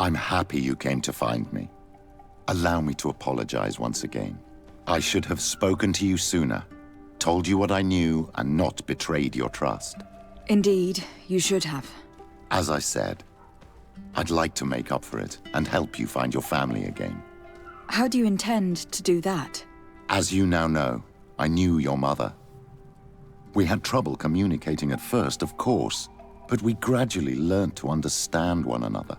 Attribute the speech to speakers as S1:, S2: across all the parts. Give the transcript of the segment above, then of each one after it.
S1: I'm happy you came to find me. Allow me to apologize once again. I should have spoken to you sooner, told you what I knew, and not betrayed your trust.
S2: Indeed, you should have.
S1: As I said, I'd like to make up for it and help you find your family again.
S2: How do you intend to do that?
S1: As you now know, I knew your mother. We had trouble communicating at first, of course, but we gradually learned to understand one another.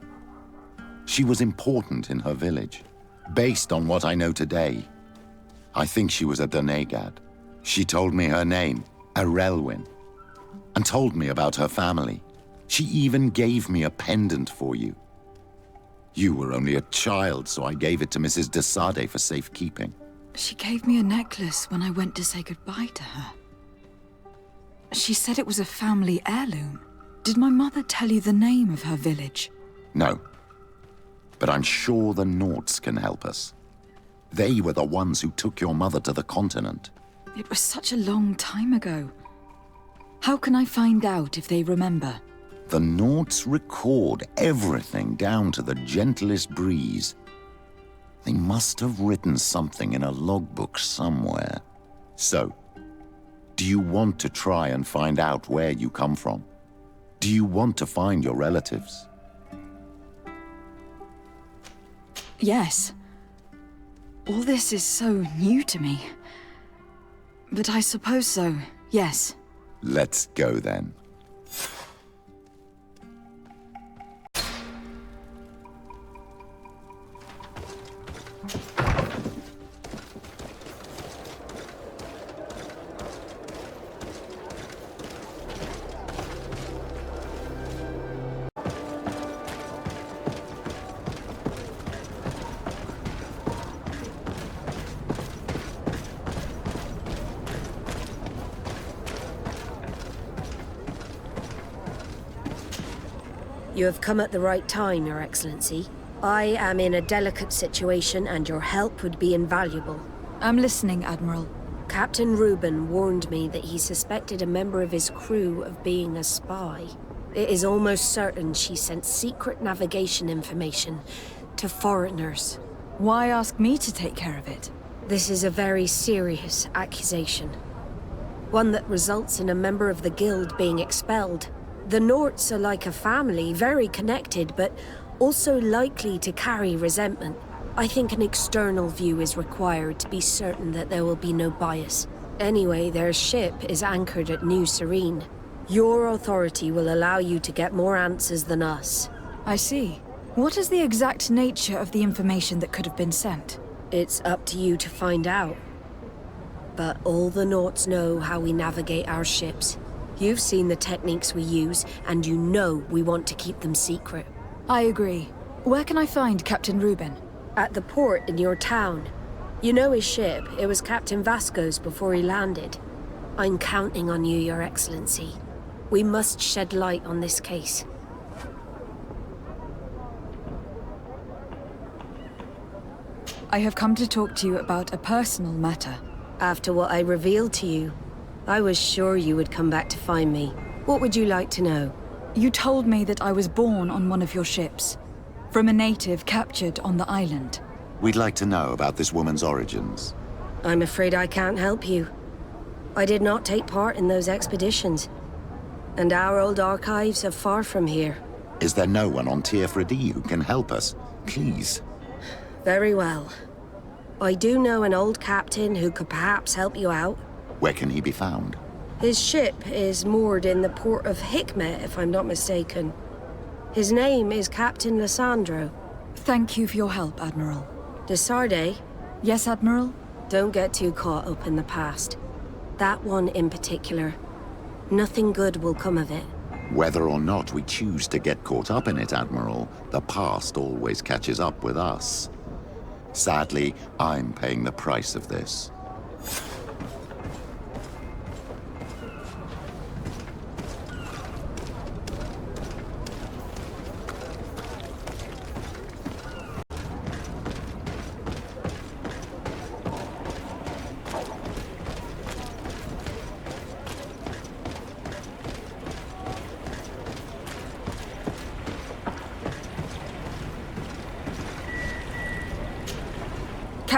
S1: She was important in her village. Based on what I know today, I think she was a Donegad. She told me her name, Arelwyn, and told me about her family. She even gave me a pendant for you. You were only a child, so I gave it to Mrs. de Sade for safekeeping.
S2: She gave me a necklace when I went to say goodbye to her. She said it was a family heirloom. Did my mother tell you the name of her village?
S1: No. But I'm sure the Norts can help us. They were the ones who took your mother to the continent.
S2: It was such a long time ago. How can I find out if they remember?
S1: The Norts record everything down to the gentlest breeze. They must have written something in a logbook somewhere. So, do you want to try and find out where you come from? Do you want to find your relatives?
S2: Yes. All this is so new to me. But I suppose so, yes.
S1: Let's go then.
S3: You have come at the right time, Your Excellency. I am in a delicate situation and your help would be invaluable.
S2: I'm listening, Admiral.
S3: Captain Reuben warned me that he suspected a member of his crew of being a spy. It is almost certain she sent secret navigation information to foreigners.
S2: Why ask me to take care of it?
S3: This is a very serious accusation. One that results in a member of the guild being expelled. The Norts are like a family, very connected, but also likely to carry resentment. I think an external view is required to be certain that there will be no bias. Anyway, their ship is anchored at New Serene. Your authority will allow you to get more answers than us.
S2: I see. What is the exact nature of the information that could have been sent?
S3: It's up to you to find out. But all the Norts know how we navigate our ships. You've seen the techniques we use, and you know we want to keep them secret.
S2: I agree. Where can I find Captain Reuben?
S3: At the port in your town. You know his ship. It was Captain Vasco's before he landed. I'm counting on you, Your Excellency. We must shed light on this case.
S2: I have come to talk to you about a personal matter.
S3: After what I revealed to you, I was sure you would come back to find me. What would you like to know?
S2: You told me that I was born on one of your ships, from a native captured on the island.
S1: We'd like to know about this woman's origins.
S3: I'm afraid I can't help you. I did not take part in those expeditions. And our old archives are far from here.
S1: Is there no one on Tier-Fredy who can help us? Please.
S3: Very well. I do know an old captain who could perhaps help you out.
S1: Where can he be found?
S3: His ship is moored in the port of Hikmet, if I'm not mistaken. His name is Captain Lissandro.
S2: Thank you for your help, Admiral.
S3: De Sade?
S2: Yes, Admiral?
S3: Don't get too caught up in the past. That one in particular. Nothing good will come of it.
S1: Whether or not we choose to get caught up in it, Admiral, the past always catches up with us. Sadly, I'm paying the price of this.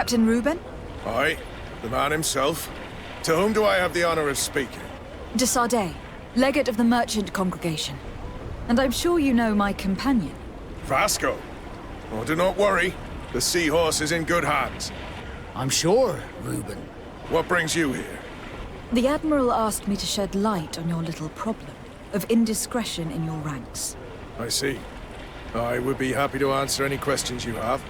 S2: Captain Reuben?
S4: Aye, the man himself. To whom do I have the honor of speaking?
S2: De Sardet, legate of the merchant congregation. And I'm sure you know my companion.
S4: Vasco. Oh, do not worry. The seahorse is in good hands.
S5: I'm sure, Reuben.
S4: What brings you here?
S2: The Admiral asked me to shed light on your little problem of indiscretion in your ranks.
S4: I see. I would be happy to answer any questions you have.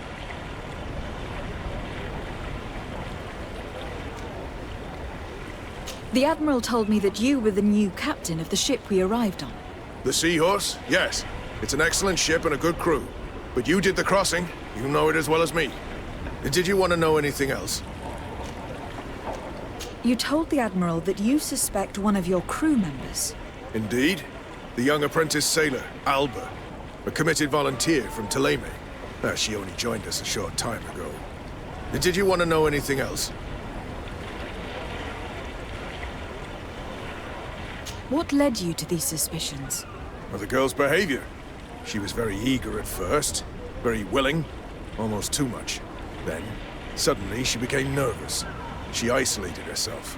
S2: The Admiral told me that you were the new captain of the ship we arrived on.
S4: The Seahorse? Yes. It's an excellent ship and a good crew. But you did the crossing. You know it as well as me. Did you want to know anything else?
S2: You told the Admiral that you suspect one of your crew members.
S4: Indeed. The young apprentice sailor, Alba. A committed volunteer from Theleme. She only joined us a short time ago. Did you want to know anything else?
S2: What led you to these suspicions?
S4: Well, the girl's behavior. She was very eager at first, very willing, almost too much. Then, suddenly, she became nervous. She isolated herself,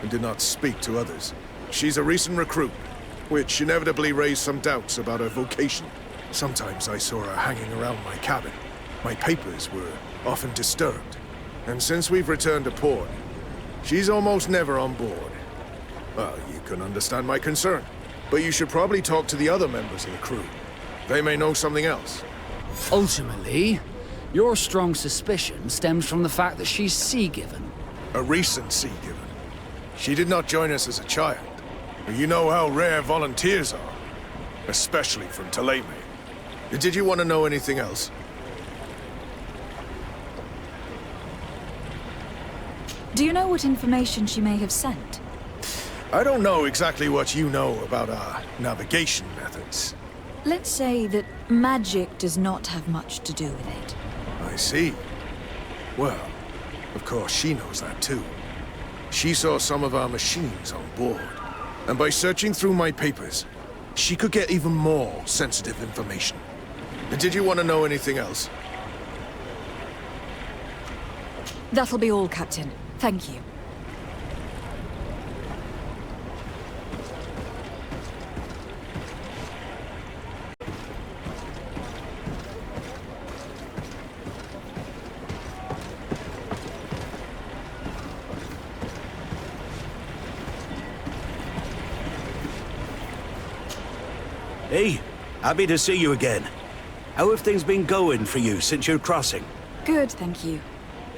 S4: and did not speak to others. She's a recent recruit, which inevitably raised some doubts about her vocation. Sometimes I saw her hanging around my cabin. My papers were often disturbed. And since we've returned to port, she's almost never on board. Well, you can understand my concern, but you should probably talk to the other members of the crew. They may know something else.
S5: Ultimately, your strong suspicion stems from the fact that she's sea-given.
S4: A recent sea-given. She did not join us as a child. But you know how rare volunteers are, especially from Theleme. Did you want to know anything else?
S2: Do you know what information she may have sent?
S4: I don't know exactly what you know about our navigation methods.
S2: Let's say that magic does not have much to do with it.
S4: I see. Well, of course she knows that too. She saw some of our machines on board. And by searching through my papers, she could get even more sensitive information. Did you want to know anything else?
S2: That'll be all, Captain. Thank you.
S6: Hey, happy to see you again. How have things been going for you since your crossing?
S2: Good, thank you.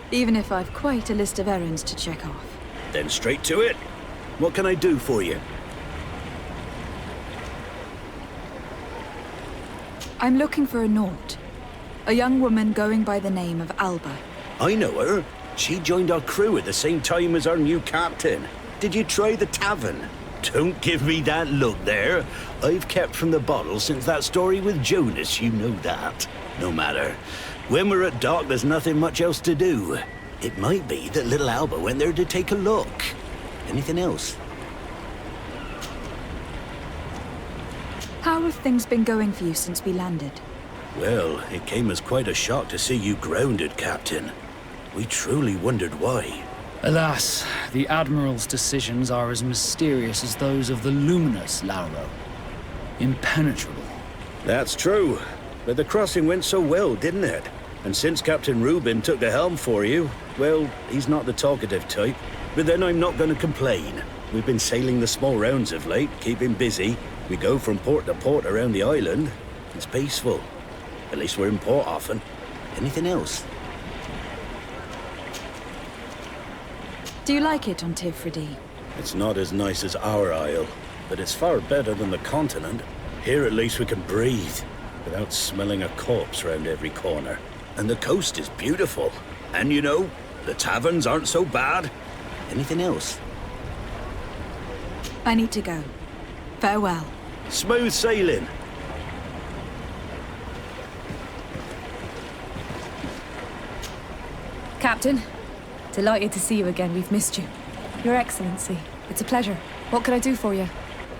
S2: Even if I've quite a list of errands to check off.
S6: Then straight to it. What can I do for you?
S2: I'm looking for a Naut. A young woman going by the name of Alba.
S6: I know her. She joined our crew at the same time as our new captain. Did you try the tavern? Don't give me that look there. I've kept from the bottle since that story with Jonas, you know that. No matter. When we're at dock, there's nothing much else to do. It might be that little Alba went there to take a look. Anything else?
S2: How have things been going for you since we landed?
S6: Well, it came as quite a shock to see you grounded, Captain. We truly wondered why.
S5: Alas, the Admiral's decisions are as mysterious as those of the luminous Lauro. Impenetrable.
S6: That's true. But the crossing went so well, didn't it? And since Captain Reuben took the helm for you, well, he's not the talkative type. But then I'm not going to complain. We've been sailing the small rounds of late, keeping busy. We go from port to port around the island. It's peaceful. At least we're in port often. Anything else?
S2: Do you like it on Tifredi?
S6: It's not as nice as our isle, but it's far better than the continent. Here at least we can breathe, without smelling a corpse round every corner. And the coast is beautiful. And you know, the taverns aren't so bad. Anything else?
S2: I need to go. Farewell.
S6: Smooth sailing.
S7: Captain, delighted to see you again. We've missed you. Your Excellency, it's a pleasure. What can I do for you?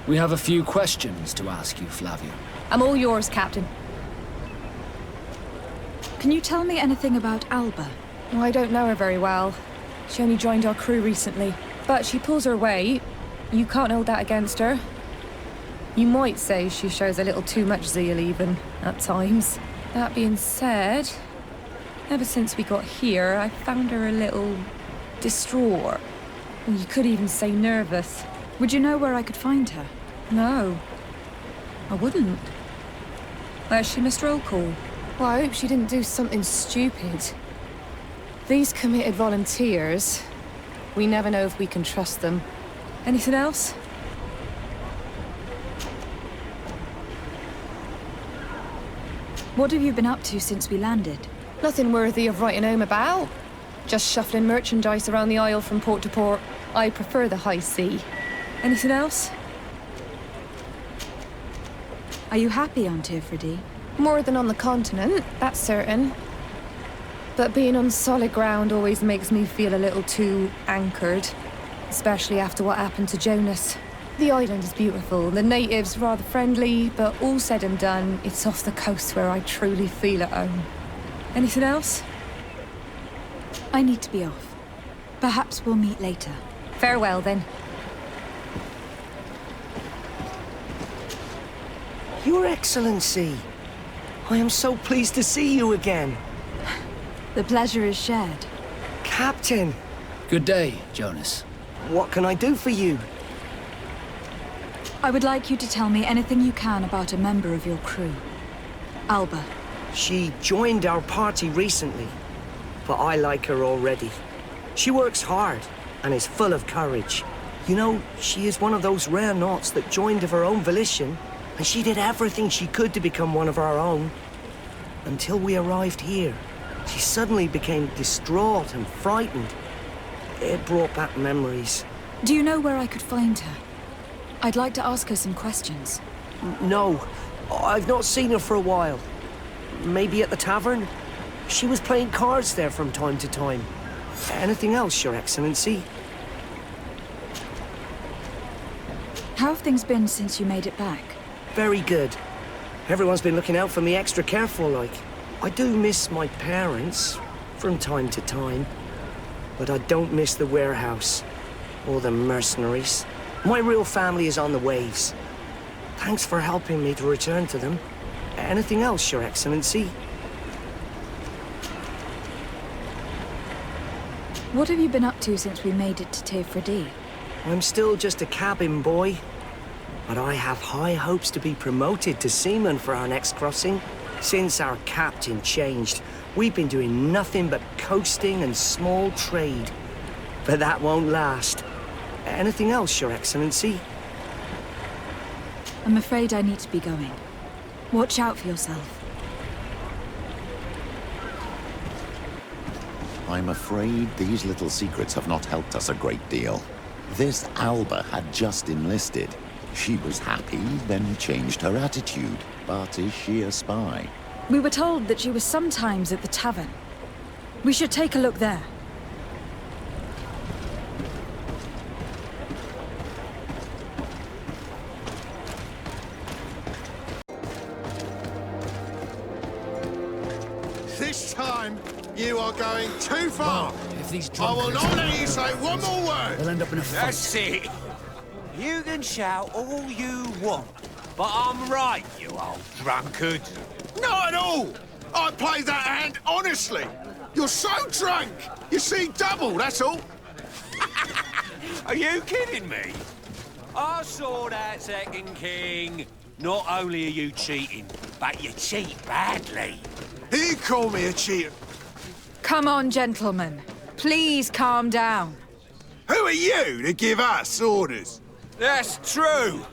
S5: We have a few questions to ask you, Flavio.
S7: I'm all yours, Captain.
S2: Can you tell me anything about Alba?
S7: Well, I don't know her very well. She only joined our crew recently. But she pulls her weight. You can't hold that against her. You might say she shows a little too much zeal even, at times. That being said, ever since we got here, I found her a little distraught. Well, you could even say nervous.
S2: Would you know where I could find her?
S7: No, I wouldn't. Where's she missed roll call? Well, I hope she didn't do something stupid. These committed volunteers, we never know if we can trust them. Anything else?
S2: What have you been up to since we landed?
S7: Nothing worthy of writing home about. Just shuffling merchandise around the aisle from port to port. I prefer the high sea. Anything else?
S2: Are you happy on Tirfridi?
S7: More than on the continent, that's certain. But being on solid ground always makes me feel a little too anchored. Especially after what happened to Jonas. The island is beautiful, the natives rather friendly, but all said and done, it's off the coast where I truly feel at home. Anything else?
S2: I need to be off. Perhaps we'll meet later.
S7: Farewell, then.
S8: Your Excellency, I am so pleased to see you again.
S2: The pleasure is shared.
S8: Captain,
S5: Good day, Jonas.
S8: what can I do for you?
S2: I would like you to tell me anything you can about a member of your crew. Alba.
S8: She joined our party recently, but I like her already. She works hard and is full of courage. You know, she is one of those rare naughts that joined of her own volition, and she did everything she could to become one of our own. Until we arrived here, she suddenly became distraught and frightened. It brought back memories.
S2: Do you know where I could find her? I'd like to ask her some questions.
S8: No, I've not seen her for a while. Maybe at the tavern? She was playing cards there from time to time. Anything else, Your Excellency?
S2: How have things been since you made it back?
S8: Very good. Everyone's been looking out for me extra careful, like. I do miss my parents, from time to time. But I don't miss the warehouse, or the mercenaries. My real family is on the waves. Thanks for helping me to return to them. Anything else, Your Excellency?
S2: What have you been up to since we made it to Tirfridi?
S8: I'm still just a cabin boy. But I have high hopes to be promoted to seaman for our next crossing. Since our captain changed, we've been doing nothing but coasting and small trade. But that won't last. Anything else, Your Excellency?
S2: I'm afraid I need to be going. Watch out for yourself.
S1: I'm afraid these little secrets have not helped us a great deal. This Alba had just enlisted. She was happy, then changed her attitude. But is she a spy?
S2: We were told that she was sometimes at the tavern. We should take a look there.
S9: This time, you are going too far.
S5: If these
S9: I will
S5: drunkards...
S9: not let you say one more word.
S5: They'll end up in a fight.
S10: That's it. You can shout all you want, but I'm right, you old drunkard.
S9: Not at all. I played that hand honestly. You're so drunk. You see double, that's all.
S10: Are you kidding me? I saw that second king. Not only are you cheating, but you cheat badly.
S9: He called me a cheater.
S2: Come on, gentlemen. Please calm down.
S9: Who are you to give us orders?
S10: That's true.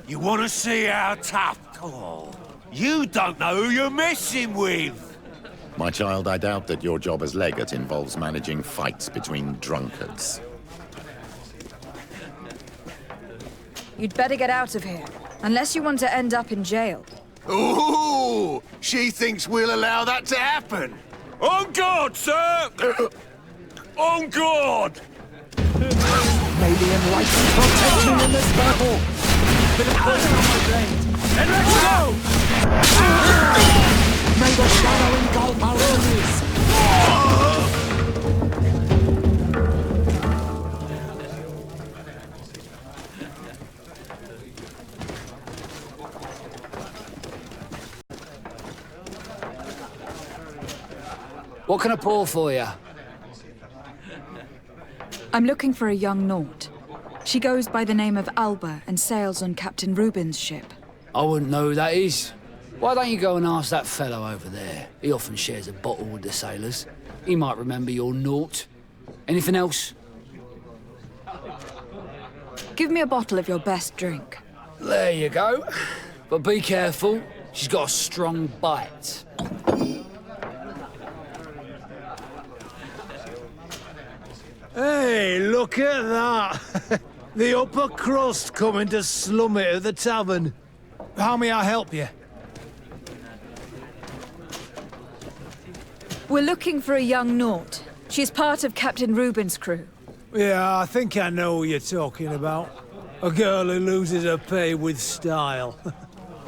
S10: You want to see how tough? Oh, you don't know who you're messing with.
S1: My child, I doubt that your job as legate involves managing fights between drunkards.
S2: You'd better get out of here, unless you want to end up in jail.
S9: Ooh, she thinks we'll allow that to happen.
S10: On guard, sir! On guard!
S8: Maybe enlightened protection in this battle.
S10: And let's go!
S8: May the shadow engulf our enemies.
S5: What can I pour for you?
S2: I'm looking for a young Naut. She goes by the name of Alba and sails on Captain Rubin's ship.
S5: I wouldn't know who that is. Why don't you go and ask that fellow over there? He often shares a bottle with the sailors. He might remember your Naut. Anything else?
S2: Give me a bottle of your best drink.
S5: There you go. But be careful. She's got a strong bite.
S11: Hey, look at that! The upper crust coming to slum it at the tavern. How may I help you?
S2: We're looking for a young Naut. She's part of Captain Rubin's crew.
S11: Yeah, I think I know what you're talking about. A girl who loses her pay with style.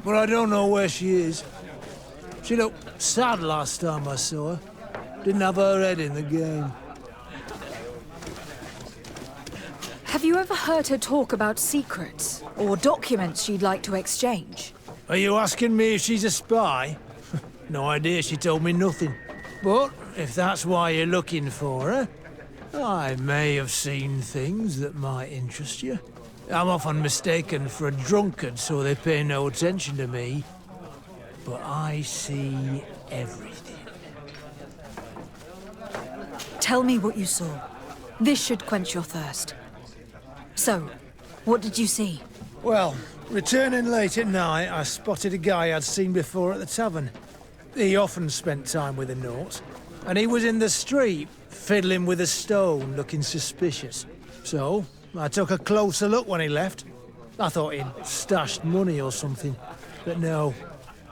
S11: But I don't know where she is. She looked sad last time I saw her. Didn't have her head in the game.
S2: Have you ever heard her talk about secrets or documents she'd like to exchange?
S11: Are you asking me if she's a spy? No idea, she told me nothing. But if that's why you're looking for her, I may have seen things that might interest you. I'm often mistaken for a drunkard, so they pay no attention to me. But I see everything.
S2: Tell me what you saw. This should quench your thirst. So, what did you see?
S11: Well, returning late at night, I spotted a guy I'd seen before at the tavern. He often spent time with a Naut, and he was in the street, fiddling with a stone, looking suspicious. So, I took a closer look when he left. I thought he'd stashed money or something, but no.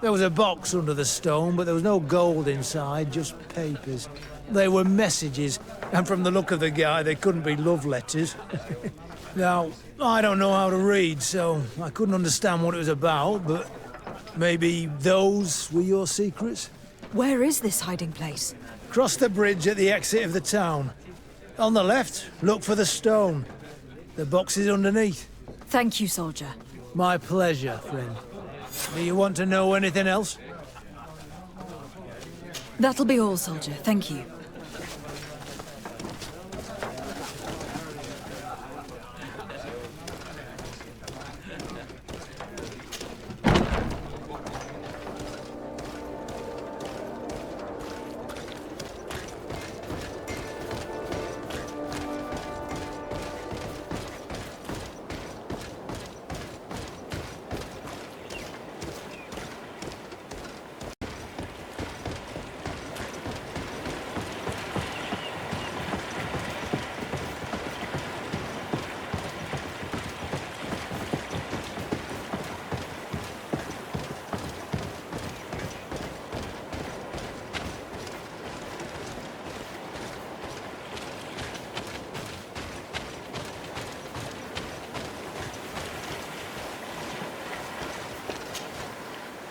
S11: There was a box under the stone, but there was no gold inside, just papers. They were messages, and from the look of the guy, they couldn't be love letters. Now, I don't know how to read, so I couldn't understand what it was about, but maybe those were your secrets?
S2: Where is this hiding place?
S11: Cross the bridge at the exit of the town. On the left, look for the stone. The box is underneath.
S2: Thank you, soldier.
S11: My pleasure, friend. Do you want to know anything else?
S2: That'll be all, soldier. Thank you.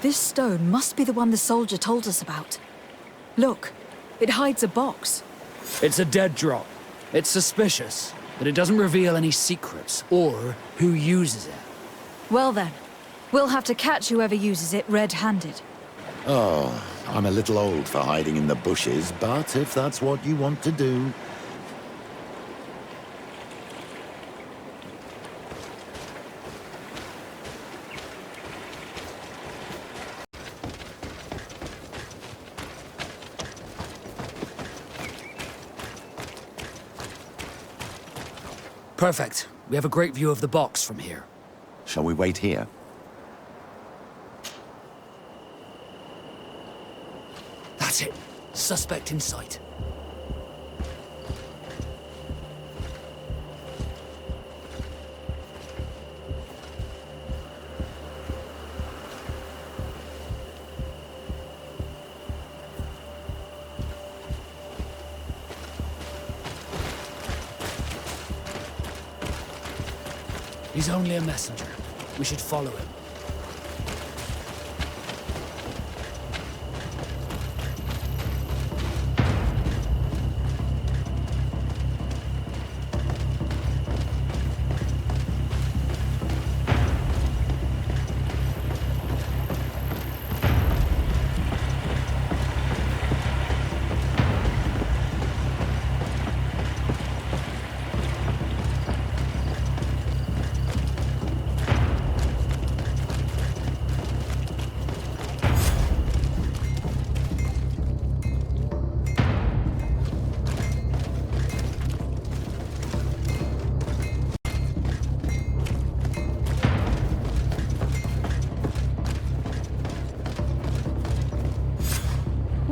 S2: This stone must be the one the soldier told us about. Look, it hides a box.
S5: It's a dead drop. It's suspicious, but it doesn't reveal any secrets or who uses it.
S2: Well then, we'll have to catch whoever uses it red-handed.
S1: Oh, I'm a little old for hiding in the bushes, but if that's what you want to do...
S5: Perfect. We have a great view of the box from here.
S1: Shall we wait here?
S5: That's it. Suspect in sight. He's only a messenger. We should follow him.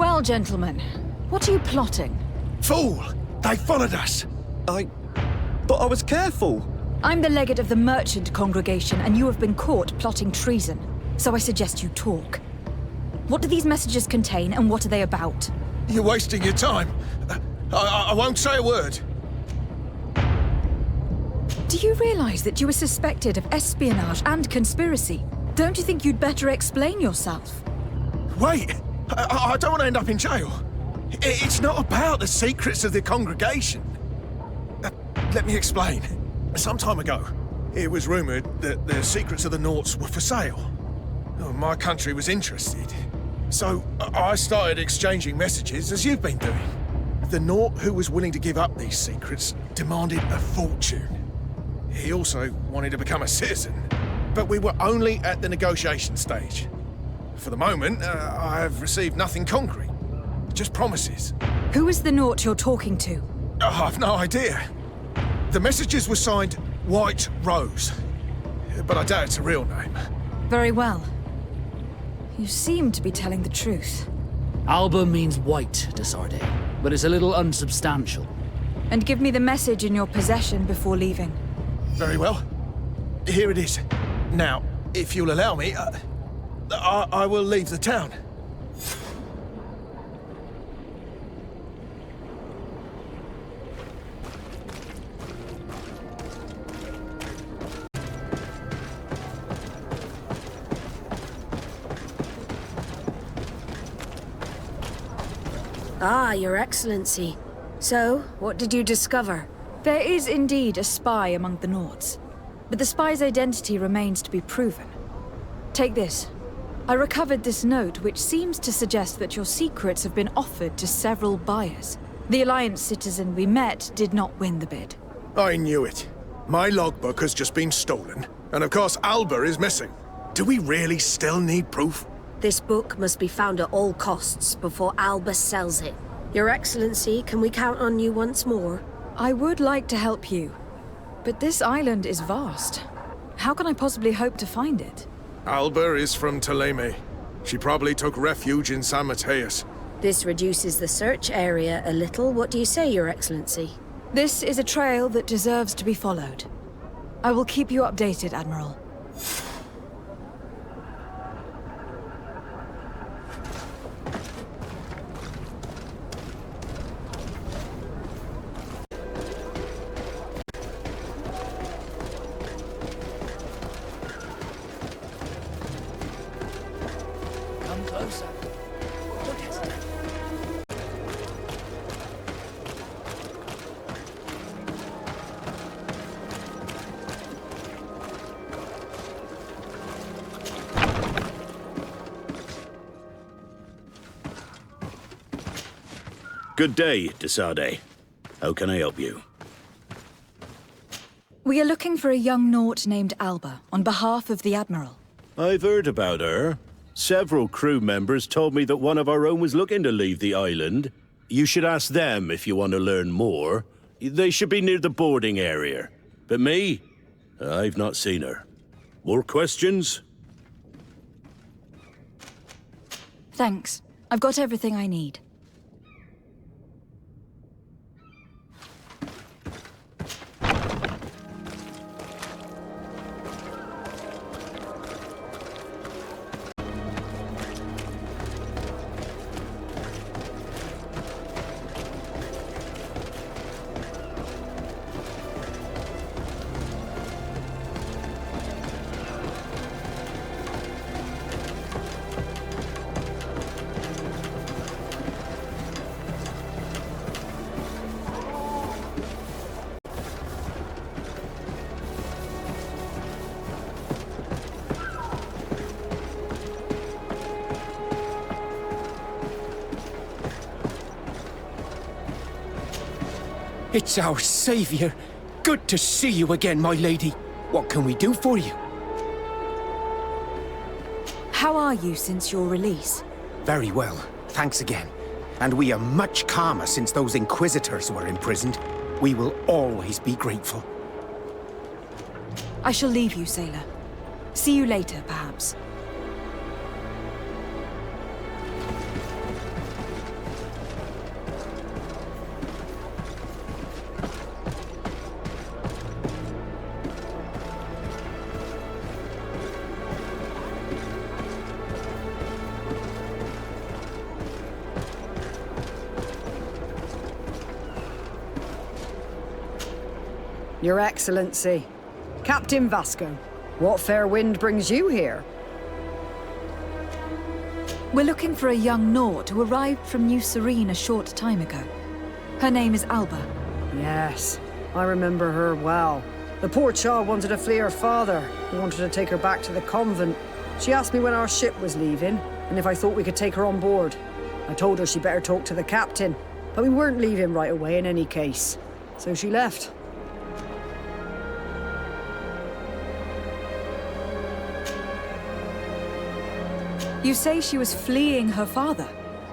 S2: Well, gentlemen, what are you plotting?
S4: Fool! They followed us!
S12: But I was careful.
S2: I'm the legate of the merchant congregation, and you have been caught plotting treason. So I suggest you talk. What do these messages contain, and what are they about?
S4: You're wasting your time. I won't say a word.
S2: Do you realize that you are suspected of espionage and conspiracy? Don't you think you'd better explain yourself?
S4: Wait! I don't want to end up in jail. It's not about the secrets of the congregation. Let me explain. Some time ago, it was rumoured that the secrets of the Naughts were for sale. My country was interested. So I started exchanging messages as you've been doing. The Naught who was willing to give up these secrets demanded a fortune. He also wanted to become a citizen. But we were only at the negotiation stage. For the moment, I have received nothing concrete. Just promises.
S2: Who is the Naught you're talking to?
S4: I've no idea. The messages were signed White Rose. But I doubt it's a real name.
S2: Very well. You seem to be telling the truth.
S5: Alba means white, Desarde, but it's a little unsubstantial.
S2: And give me the message in your possession before leaving.
S4: Very well. Here it is. Now, if you'll allow me, I will leave the town.
S3: Ah, Your Excellency. So, what did you discover?
S2: There is indeed a spy among the Naughts, but the spy's identity remains to be proven. Take this. I recovered this note, which seems to suggest that your secrets have been offered to several buyers. The Alliance citizen we met did not win the bid.
S4: I knew it. My logbook has just been stolen, and of course Alba is missing. Do we really still need proof?
S3: This book must be found at all costs before Alba sells it. Your Excellency, can we count on you once more?
S2: I would like to help you, but this island is vast. How can I possibly hope to find it?
S4: Alba is from Toleme. She probably took refuge in San Mateus.
S3: This reduces the search area a little. What do you say, Your Excellency?
S2: This is a trail that deserves to be followed. I will keep you updated, Admiral.
S5: Come closer. Don't hesitate.
S6: Good day, Desarde. How can I help you?
S2: We are looking for a young Naught named Alba, on behalf of the Admiral.
S6: I've heard about her. Several crew members told me that one of our own was looking to leave the island. You should ask them if you want to learn more. They should be near the boarding area. But me? I've not seen her. More questions?
S2: Thanks. I've got everything I need.
S13: It's our savior. Good to see you again, my lady. What can we do for you?
S2: How are you since your release?
S13: Very well. Thanks again. And we are much calmer since those Inquisitors were imprisoned. We will always be grateful.
S2: I shall leave you, sailor. See you later, perhaps.
S14: Your Excellency. Captain Vasco, what fair wind brings you here?
S2: We're looking for a young Naut who arrived from New Serene a short time ago. Her name is Alba.
S14: Yes, I remember her well. The poor child wanted to flee her father, who wanted to take her back to the convent. She asked me when our ship was leaving, and if I thought we could take her on board. I told her she'd better talk to the captain, but we weren't leaving right away in any case. So she left.
S2: You say she was fleeing her father?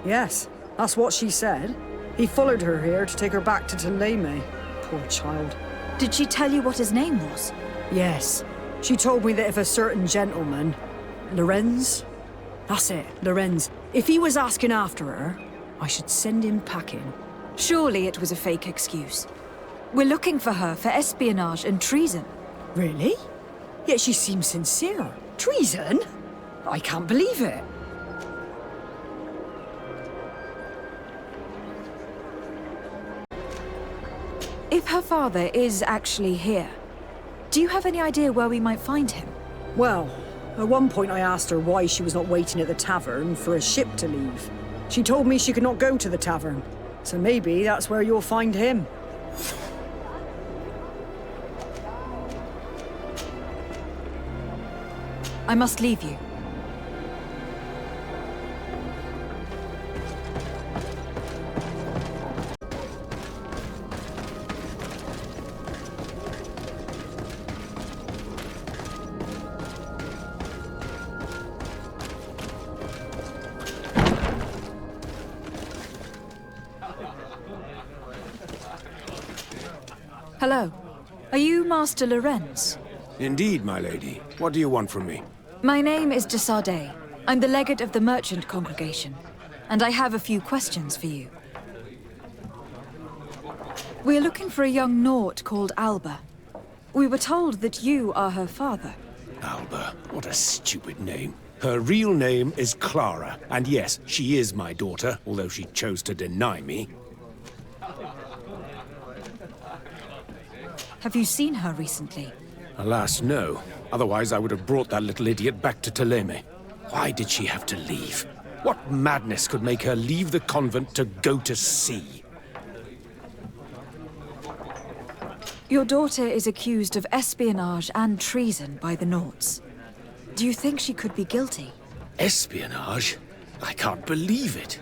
S14: Yes, that's what she said. He followed her here to take her back to Theleme. Poor child.
S2: Did she tell you what his name was?
S14: Yes. She told me that if a certain gentleman, Lorenz? That's it, Lorenz. If he was asking after her, I should send him packing.
S2: Surely it was a fake excuse. We're looking for her for espionage and treason.
S14: Really? Yet she seems sincere. Treason? I can't believe it.
S2: If her father is actually here, do you have any idea where we might find him?
S14: Well, at one point I asked her why she was not waiting at the tavern for a ship to leave. She told me she could not go to the tavern, so maybe that's where you'll find him.
S2: I must leave you. Hello. Are you Master Lorenz?
S15: Indeed, my lady. What do you want from me?
S2: My name is de Sardet. I'm the legate of the merchant congregation, and I have a few questions for you. We're looking for a young Naut called Alba. We were told that you are her father.
S15: Alba. What a stupid name. Her real name is Clara, and yes, she is my daughter, although she chose to deny me.
S2: Have you seen her recently?
S15: Alas, no. Otherwise, I would have brought that little idiot back to Theleme. Why did she have to leave? What madness could make her leave the convent to go to sea?
S2: Your daughter is accused of espionage and treason by the Nauts. Do you think she could be guilty?
S15: Espionage? I can't believe it.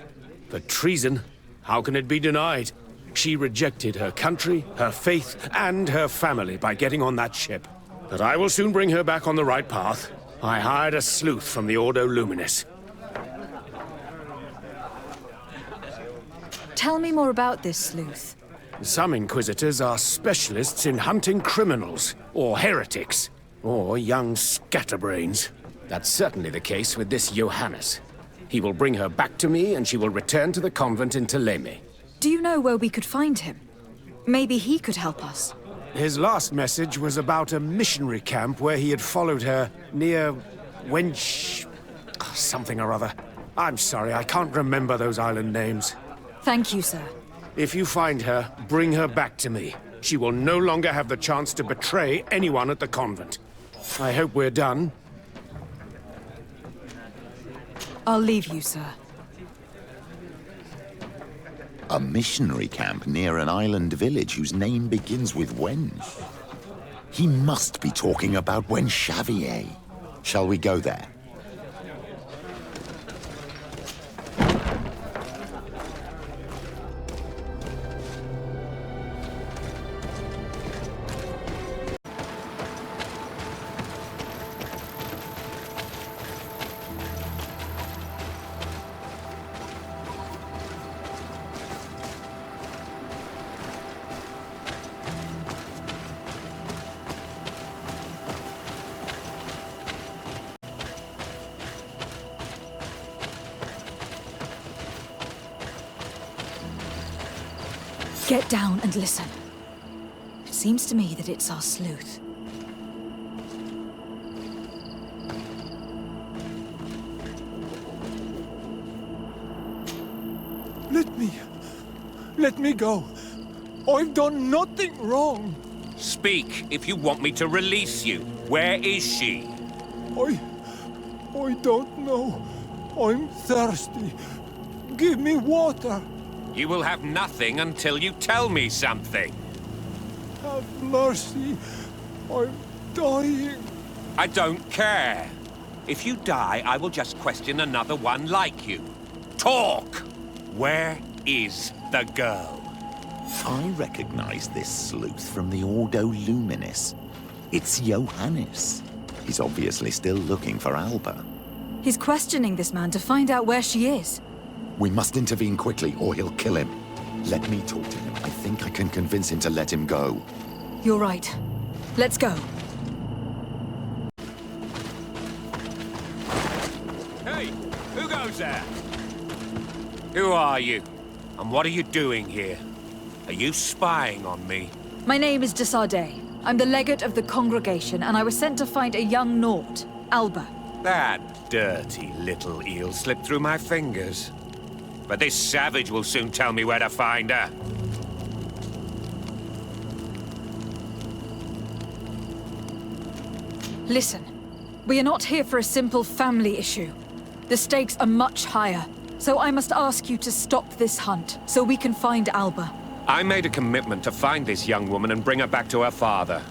S15: But treason? How can it be denied? She rejected her country, her faith, and her family by getting on that ship. But I will soon bring her back on the right path. I hired a sleuth from the Ordo Luminis.
S2: Tell me more about this sleuth.
S15: Some Inquisitors are specialists in hunting criminals, or heretics, or young scatterbrains. That's certainly the case with this Johannes. He will bring her back to me, and she will return to the convent in Theleme.
S2: Do you know where we could find him? Maybe he could help us.
S15: His last message was about a missionary camp where he had followed her near Wench... something or other. I'm sorry, I can't remember those island names.
S2: Thank you, sir.
S15: If you find her, bring her back to me. She will no longer have the chance to betray anyone at the convent. I hope we're done.
S2: I'll leave you, sir.
S1: A missionary camp near an island village whose name begins with Wench. He must be talking about Wenchavier. Shall we go there?
S2: Get down and listen. It seems to me that it's our sleuth.
S11: Let me go. I've done nothing wrong.
S10: Speak if you want me to release you. Where is she?
S16: I don't know. I'm thirsty. Give me water.
S10: You will have nothing until you tell me something.
S16: Have mercy. I'm dying.
S10: I don't care. If you die, I will just question another one like you. Talk! Where is the girl?
S1: I recognize this sleuth from the Ordo Luminis. It's Johannes. He's obviously still looking for Alba.
S2: He's questioning this man to find out where she is.
S1: We must intervene quickly, or he'll kill him. Let me talk to him. I think I can convince him to let him go.
S2: You're right. Let's go.
S10: Hey, who goes there? Who are you? And what are you doing here? Are you spying on me?
S2: My name is de Sardet. I'm the legate of the congregation, and I was sent to find a young Naut, Alba.
S10: That dirty little eel slipped through my fingers. But this savage will soon tell me where to find her.
S2: Listen, we are not here for a simple family issue. The stakes are much higher, so I must ask you to stop this hunt, so we can find Alba.
S10: I made a commitment to find this young woman and bring her back to her father.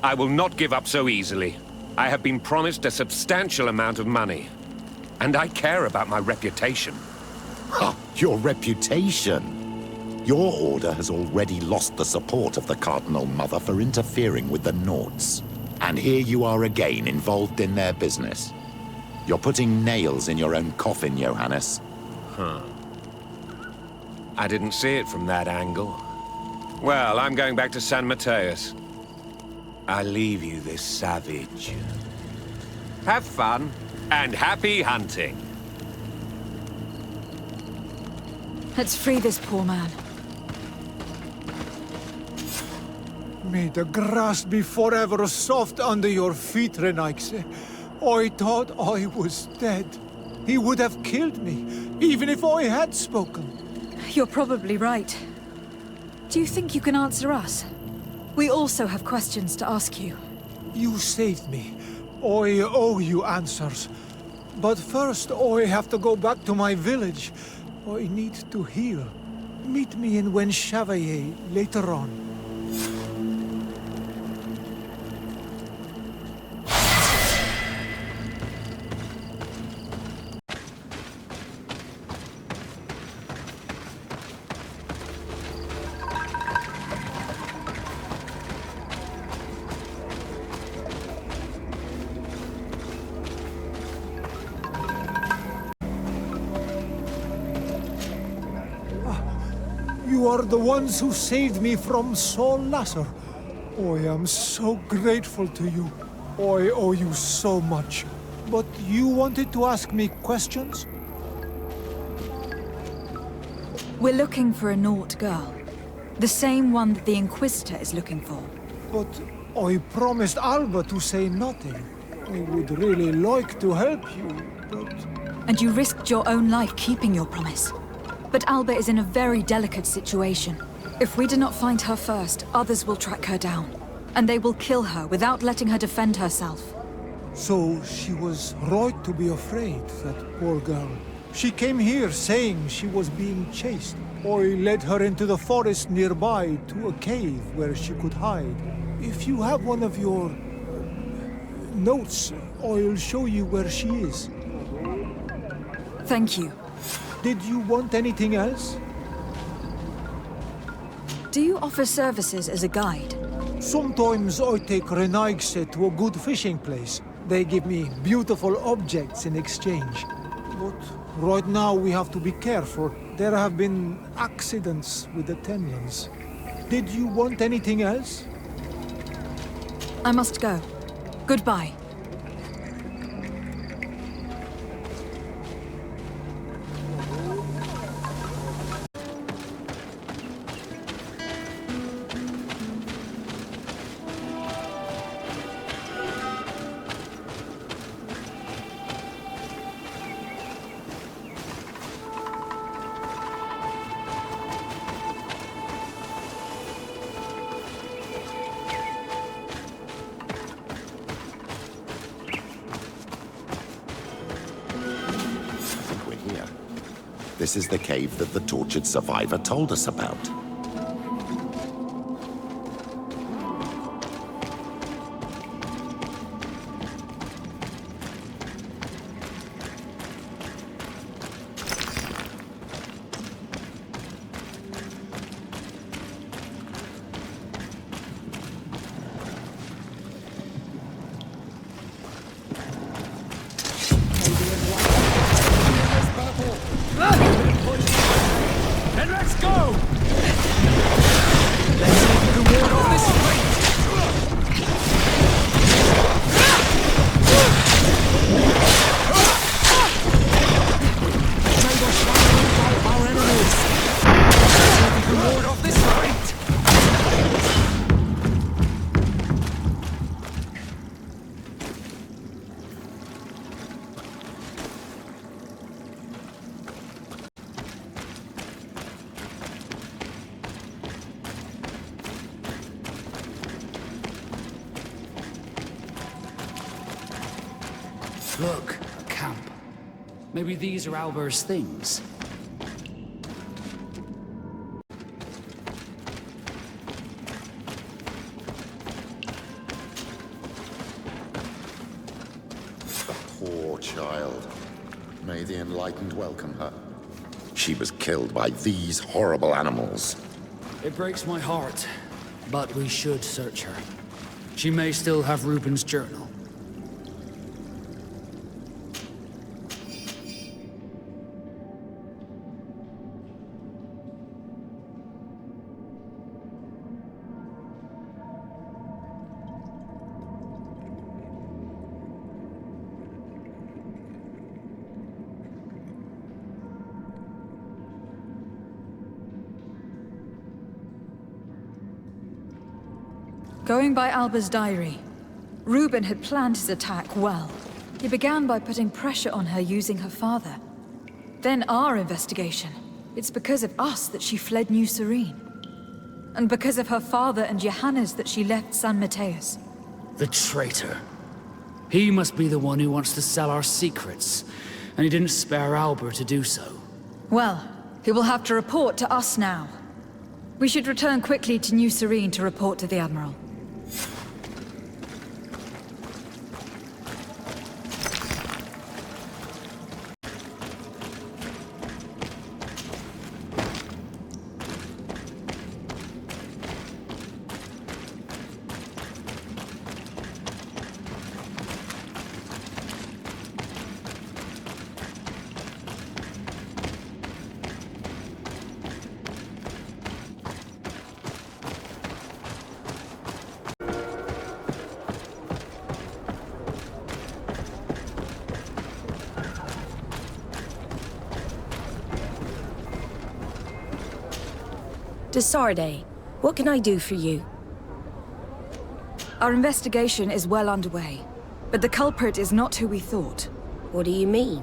S10: I will not give up so easily. I have been promised a substantial amount of money. And I care about my reputation.
S1: Oh, your reputation? Your order has already lost the support of the Cardinal Mother for interfering with the Nauts. And here you are again, involved in their business. You're putting nails in your own coffin, Johannes.
S10: Huh. I didn't see it from that angle. Well, I'm going back to San Mateus. I leave you this savage. Have fun, and happy hunting.
S2: Let's free this poor man.
S16: May the grass be forever soft under your feet, Renaigse. I thought I was dead. He would have killed me, even if I had spoken.
S2: You're probably right. Do you think you can answer us? We also have questions to ask you.
S16: You saved me. I owe you answers. But first, I have to go back to my village. I need to heal. Meet me in Wen Chevalier later on. You are the ones who saved me from Saul Lasser. I am so grateful to you. I owe you so much. But you wanted to ask me questions?
S2: We're looking for a Naut girl. The same one that the Inquisitor is looking for.
S16: But I promised Alba to say nothing. I would really like to help you, but...
S2: And you risked your own life keeping your promise. But Alba is in a very delicate situation. If we do not find her first, others will track her down. And they will kill her without letting her defend herself.
S16: So she was right to be afraid, that poor girl. She came here saying she was being chased. I led her into the forest nearby to a cave where she could hide. If you have one of your... notes, I'll show you where she is.
S2: Thank you.
S16: Did you want anything else?
S2: Do you offer services as a guide?
S16: Sometimes I take Renaigse to a good fishing place. They give me beautiful objects in exchange. But right now we have to be careful. There have been accidents with the Tenlians. Did you want anything else?
S2: I must go. Goodbye.
S1: This is the cave that the tortured survivor told us about.
S5: Look, a camp. Maybe these are Alber's things.
S1: The poor child. May the Enlightened welcome her. She was killed by these horrible animals.
S5: It breaks my heart, but we should search her. She may still have Reuben's journal.
S2: Going by Alber's diary, Reuben had planned his attack well. He began by putting pressure on her using her father. Then our investigation. It's because of us that she fled New Serene. And because of her father and Johannes that she left San Mateus.
S5: The traitor. He must be the one who wants to sell our secrets, and he didn't spare Albert to do so.
S2: Well, he will have to report to us now. We should return quickly to New Serene to report to the Admiral.
S3: Desarde, what can I do for you?
S2: Our investigation is well underway, but the culprit is not who we thought.
S3: What do you mean?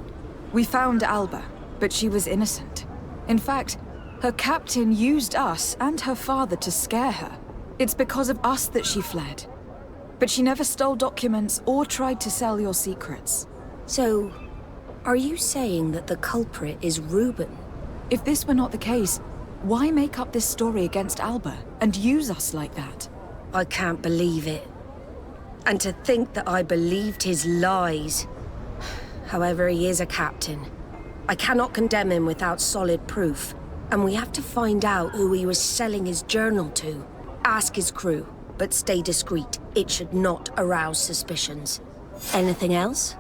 S2: We found Alba, but she was innocent. In fact, her captain used us and her father to scare her. It's because of us that she fled. But she never stole documents or tried to sell your secrets.
S3: So, are you saying that the culprit is Reuben?
S2: If this were not the case, why make up this story against Alba and use us like that?
S3: I can't believe it. And to think that I believed his lies. However, he is a captain. I cannot condemn him without solid proof. And we have to find out who he was selling his journal to. Ask his crew, but stay discreet. It should not arouse suspicions. Anything else?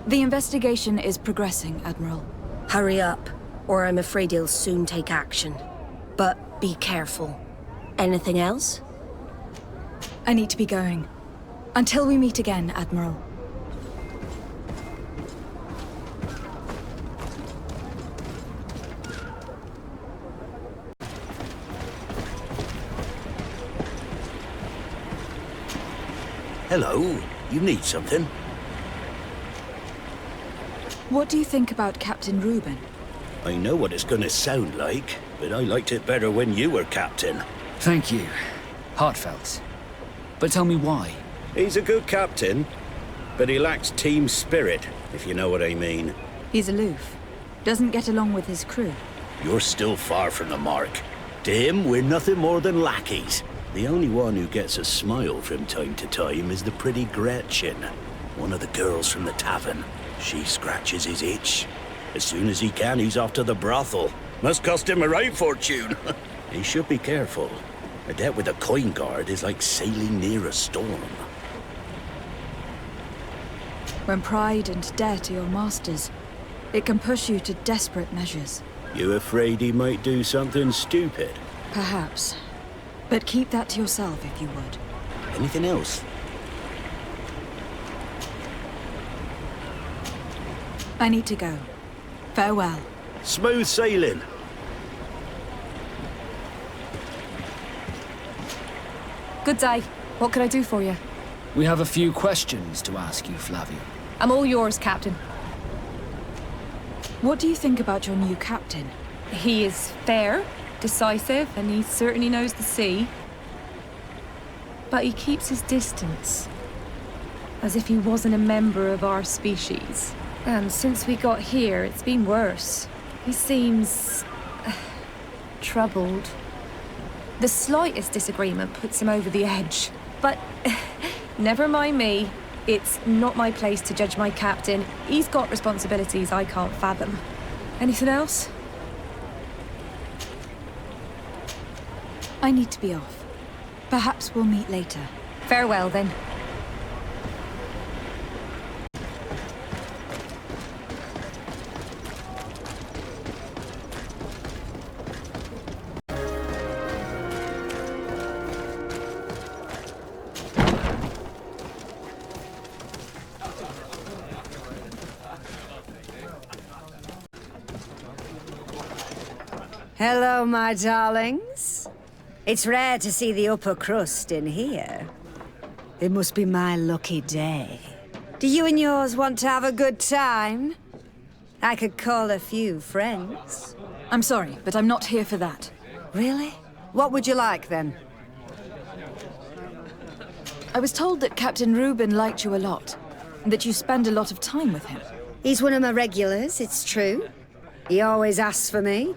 S2: The investigation is progressing, Admiral.
S3: Hurry up, or I'm afraid he'll soon take action. But be careful. Anything else?
S2: I need to be going. Until we meet again, Admiral.
S6: Hello, you need something?
S2: What do you think about Captain Reuben?
S6: I know what it's gonna sound like, but I liked it better when you were captain.
S5: Thank you. Heartfelt. But tell me why.
S6: He's a good captain. but he lacks team spirit, if you know what I mean.
S2: He's aloof. Doesn't get along with his crew.
S6: You're still far from the mark. To him, we're nothing more than lackeys. The only one who gets a smile from time to time is the pretty Gretchen, one of the girls from the tavern. She scratches his itch. As soon as he can, he's off to the brothel. Must cost him a right fortune. He should be careful. A debt with a coin guard is like sailing near a storm.
S2: When pride and debt are your masters, it can push you to desperate measures.
S6: You afraid he might do something stupid?
S2: Perhaps. But keep that to yourself if you would.
S6: Anything else?
S2: I need to go. Farewell.
S6: Smooth sailing.
S7: Good day. What can I do for you?
S5: We have a few questions to ask you, Flavio.
S7: I'm all yours, Captain.
S2: What do you think about your new captain?
S7: He is fair, decisive, and he certainly knows the sea. But he keeps his distance. As if he wasn't a member of our species. And since we got here, it's been worse. He seems... troubled. The slightest disagreement puts him over the edge. But never mind me. It's not my place to judge my captain. He's got responsibilities I can't fathom. Anything else?
S2: I need to be off. Perhaps we'll meet later.
S7: Farewell, then.
S14: Hello, my darlings. It's rare to see the upper crust in here. It must be my lucky day. Do you and yours want to have a good time? I could call a few friends.
S2: I'm sorry, but I'm not here for that.
S14: Really? What would you like, then?
S2: I was told that Captain Reuben liked you a lot, and that you spend a lot of time with him.
S14: He's one of my regulars, it's true. He always asks for me.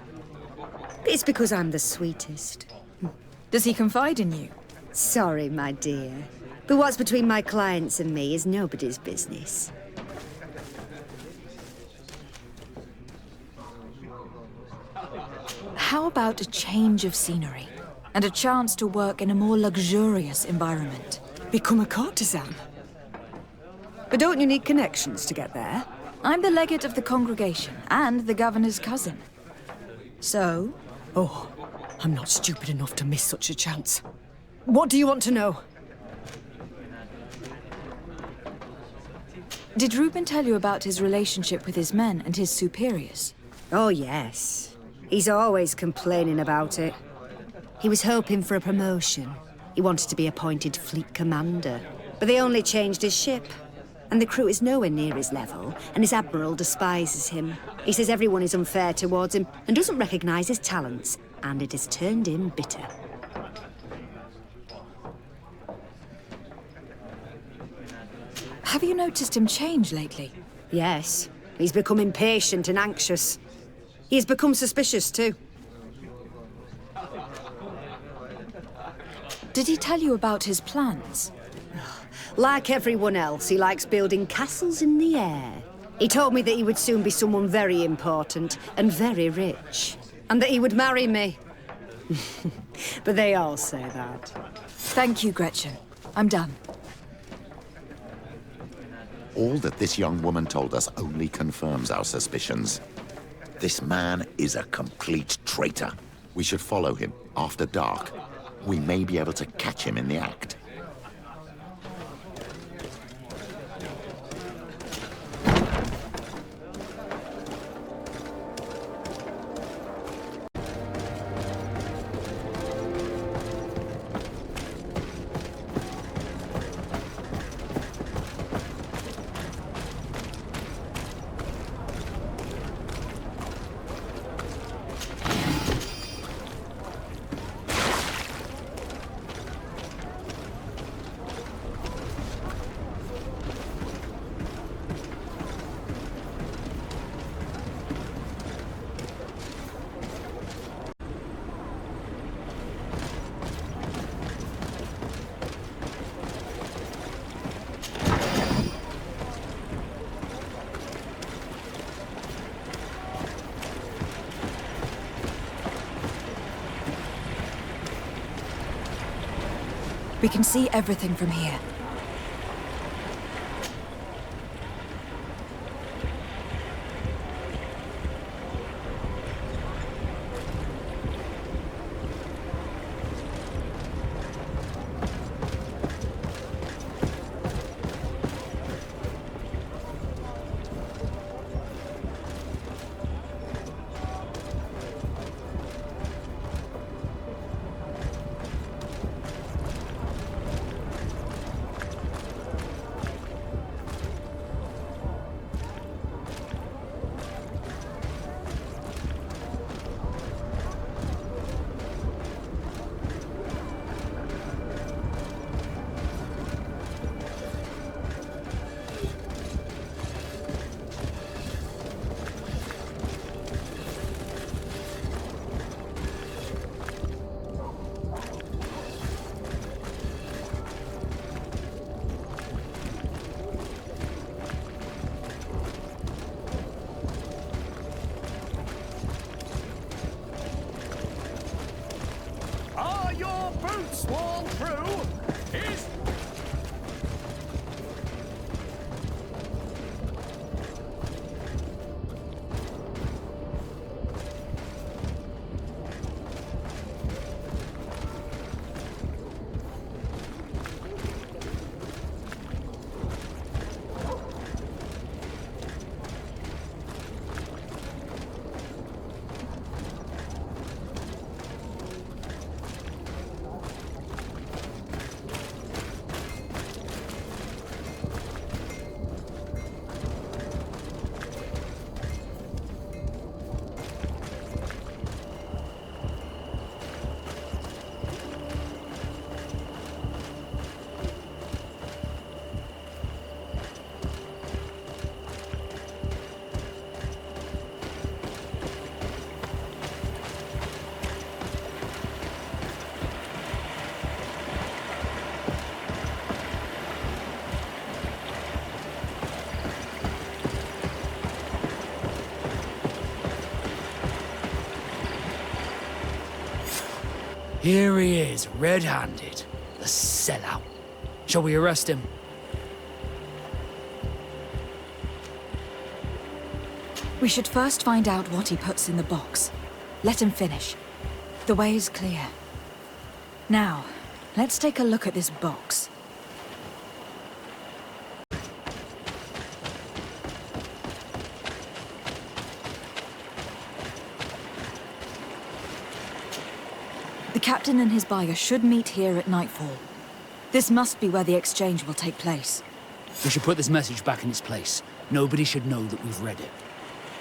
S14: It's because I'm the sweetest.
S2: Does he confide in you?
S14: Sorry, my dear. But what's between my clients and me is nobody's business.
S2: How about a change of scenery? And a chance to work in a more luxurious environment?
S14: Become a courtesan? But don't you need connections to get there?
S2: I'm the legate of the congregation, and the governor's cousin. So?
S14: Oh, I'm not stupid enough to miss such a chance. What do you want to know?
S2: Did Reuben tell you about his relationship with his men and his superiors?
S14: Oh, yes. He's always complaining about it. He was hoping for a promotion. He wanted to be appointed fleet commander. But they only changed his ship. And the crew is nowhere near his level, and his admiral despises him. He says everyone is unfair towards him and doesn't recognize his talents, and it has turned him bitter.
S2: Have you noticed him change lately?
S14: Yes. He's become impatient and anxious. He has become suspicious, too.
S2: Did he tell you about his plans?
S14: Like everyone else, he likes building castles in the air. He told me that he would soon be someone very important and very rich. And that he would marry me. But they all say that.
S2: Thank you, Gretchen. I'm done.
S1: All that this young woman told us only confirms our suspicions. This man is a complete traitor. We should follow him after dark. We may be able to catch him in the act.
S2: We can see everything from here.
S5: Here he is, red-handed. The sellout. Shall we arrest him?
S2: We should first find out what he puts in the box. Let him finish. The way is clear. Now, let's take a look at this box. The captain and his buyer should meet here at nightfall. This must be where the exchange will take place.
S5: We should put this message back in its place. Nobody should know that we've read it.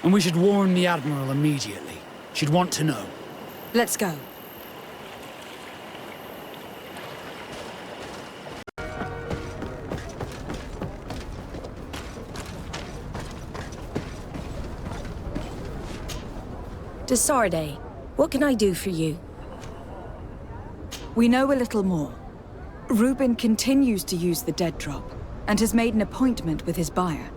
S5: And we should warn the Admiral immediately. She'd want to know.
S2: Let's go.
S3: De Sardet, what can I do for you?
S2: We know a little more. Reuben continues to use the dead drop, and has made an appointment with his buyer.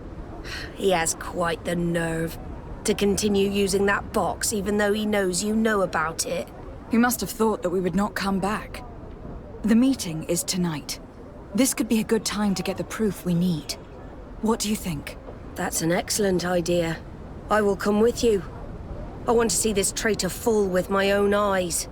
S3: He has quite the nerve to continue using that box even though he knows you know about it.
S2: He must have thought that we would not come back. The meeting is tonight. This could be a good time to get the proof we need. What do you think?
S3: That's an excellent idea. I will come with you. I want to see this traitor fall with my own eyes.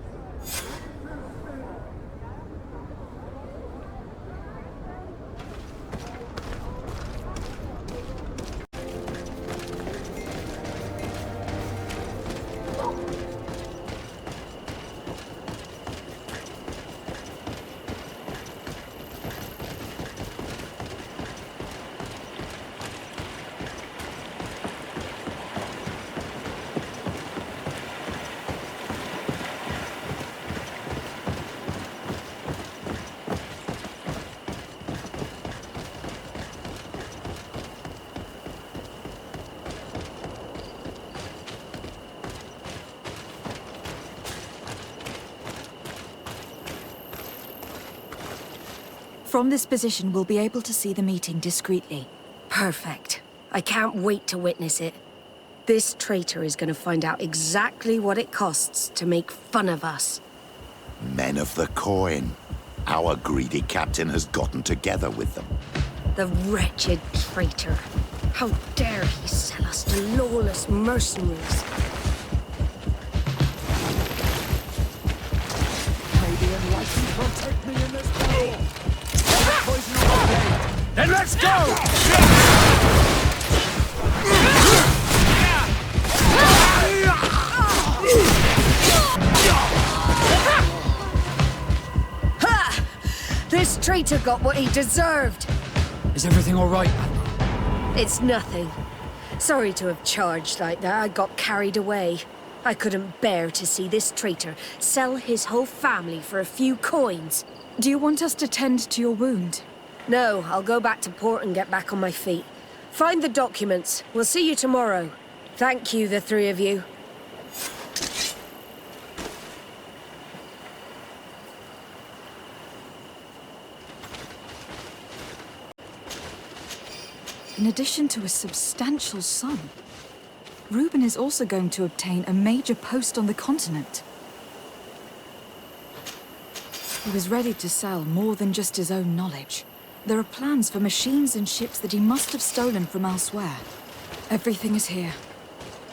S2: From this position, we'll be able to see the meeting discreetly.
S3: Perfect. I can't wait to witness it. This traitor is going to find out exactly what it costs to make fun of us.
S1: Men of the coin. Our greedy captain has gotten together with them.
S3: The wretched traitor. How dare he sell us to lawless mercenaries?
S17: May the enlightened protect me in this battle. Poison on my blade.
S15: Then let's go!
S3: Ha! This traitor got what he deserved.
S5: Is everything all right?
S3: It's nothing. Sorry to have charged like that. I got carried away. I couldn't bear to see this traitor sell his whole family for a few coins.
S2: Do you want us to tend to your wound?
S3: No, I'll go back to port and get back on my feet. Find the documents. We'll see you tomorrow. Thank you, the three of you.
S2: In addition to a substantial sum, Reuben is also going to obtain a major post on the continent. He was ready to sell more than just his own knowledge. There are plans for machines and ships that he must have stolen from elsewhere. Everything is here.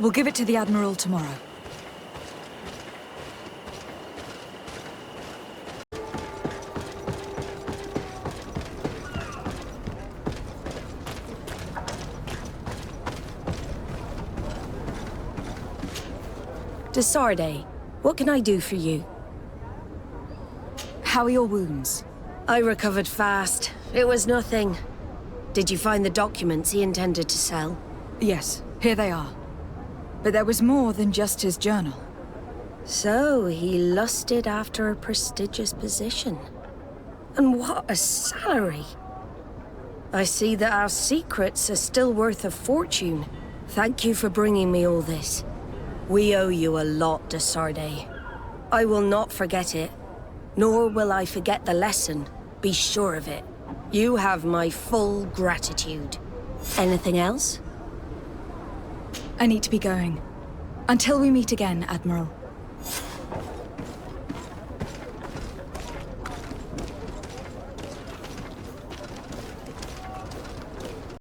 S2: We'll give it to the Admiral tomorrow.
S3: Desarde, what can I do for you?
S2: How are your wounds?
S3: I recovered fast. It was nothing. Did you find the documents he intended to sell?
S2: Yes, here they are. But there was more than just his journal.
S3: So, he lusted after a prestigious position. And what a salary! I see that our secrets are still worth a fortune. Thank you for bringing me all this. We owe you a lot, Desarde. I will not forget it, nor will I forget the lesson. Be sure of it. You have my full gratitude. Anything else?
S2: I need to be going. Until we meet again, Admiral.